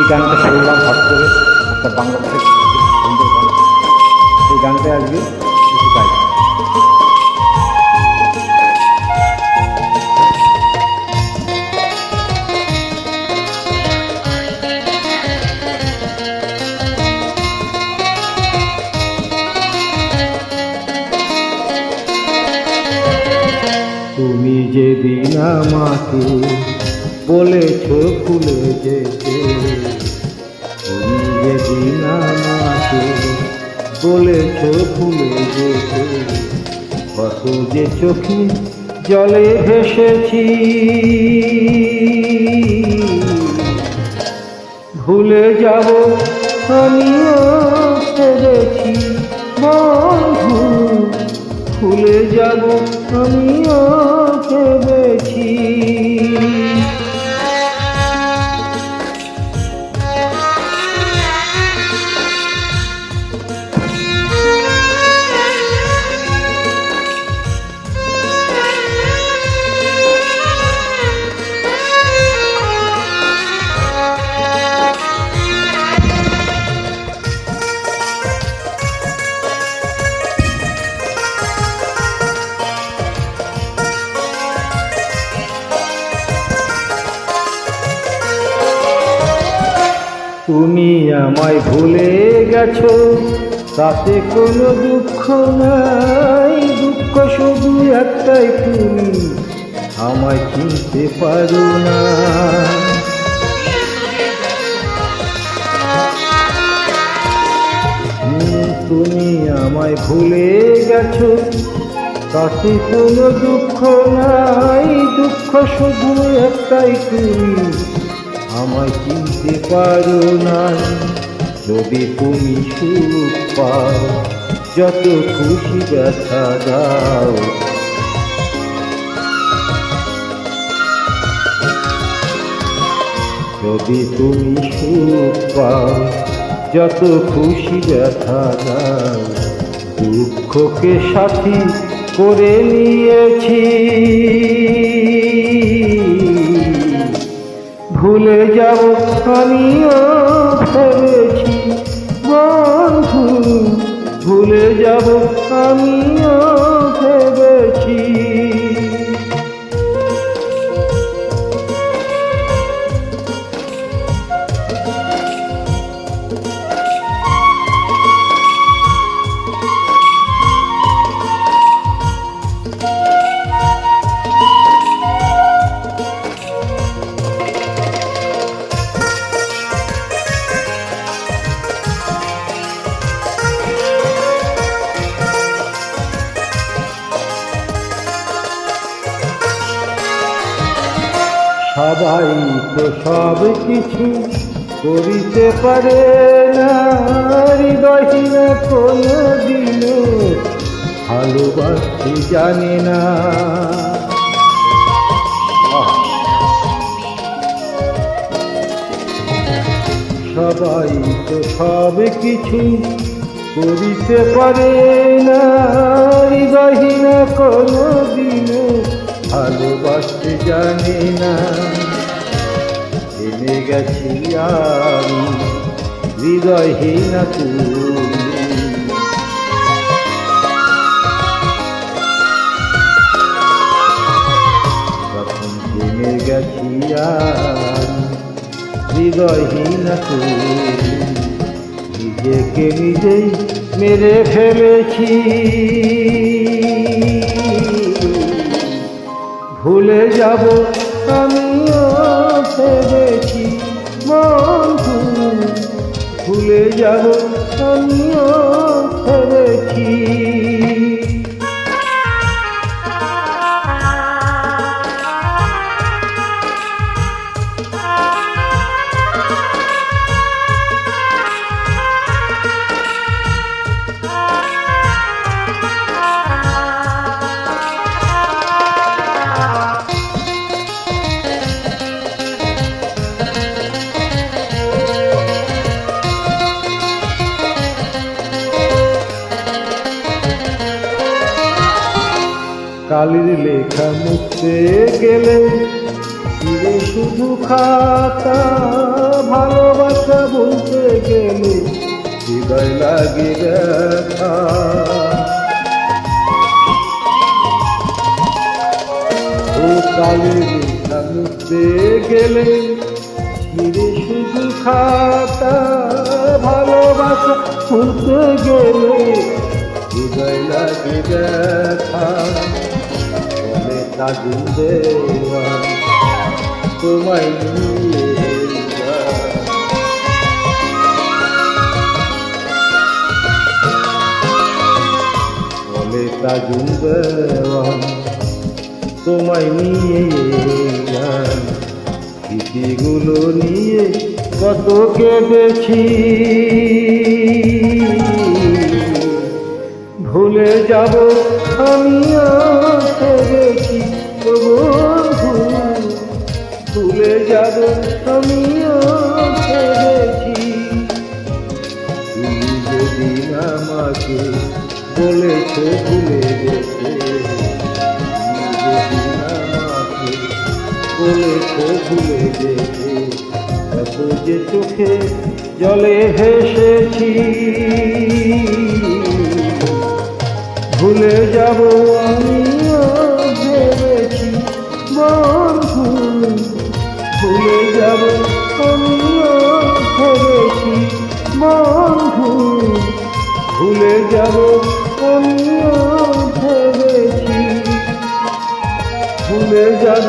এই গানটা শুনলাম হট করে, একটা বাংলাদেশের সুন্দর গান। এই গানটা আজকে একটু গাই। তুমি যেদিন আমাকে বলেছ ভুলে যেতে, তুমি যেদিন আমাকে বলেছ ভুলে যেতে, কত যে চোখে জলে ভেসেছি, ভুলে যাব আমিও ভেবেছি বন্ধু, ভুলে যাব আমিও ভেবেছি। তুমি আমায় ভুলে গেছো, তাতে কোনো দুঃখ নাই, দুঃখ শুধু একটাই, তুমি আমায় চিনতে পারো না। তুমি আমায় ভুলে গেছো, তাতে কোনো দুঃখ নাই, দুঃখ শুধু একটাই, তুমি আমায় চিনতে পারো না। যদি তুমি সুখ পাও, যত খুশি ব্যথা দাও, যদি তুমি সুখ পাও, যত খুশি ব্যথা দাও, দুঃখকে সাথী করে নিয়েছি, ভুলে যাব আমিও ভেবেছি বন্ধু, ভুলে যাব আমিও ভেবেছি। সবাই তো সব কিছু করিতে পারে না, হৃদয়হীন কোনো দিনও ভালোবাসতে জানে না। সবাই তো সব কিছু করিতে পারে না, হৃদয়হীন কোনো দিনও ভালোবাসতে জানে না। জেনে গেছি আমি হৃদয়হীন তুমি, যখন জেনে গেছি আমি হৃদয়হীন তুমি, নিজেকে নিজেই মেরে ফেলেছি, ভুলে যাব আমিও ভেবেছি বন্ধু, ভুলে যাব আমিও ভেবেছি। কালির লেখা মুছতে গেলে ফিরে শুধু খাতা, ভালোবাসা হৃদয় লাগে ব্যথা। ও কালের মুছতে গেলে ফিরে শুধু খাতা, ভালোবাসা ভুলতে গেলে হৃদয় লাগে ব্যথা। বলে কাজল দেওয়ান তোমায় নিয়ে যায়। বলে কাজল দেওয়ান তোমায় নিয়ে যায়। স্মৃতিগুলো নিয়ে কত কেঁদেছি, ভুলে যাব আমিও ভেবেছি বন্ধু, ভুলে যাব আমিও ভেবেছি। তুমি যেদিন আমাকে বলেছো ভুলে যেতে, যেদিন আমাকে বলেছো ভুলে যেতে, এত যে চোখে জলে ভেসেছি। ভুলে যাব আমিও ভেবেছি বন্ধু, ভুলে যাব আমিও ভেবেছি বন্ধু, ভুলে যাব আমিও ভেবেছি, ভুলে যাব।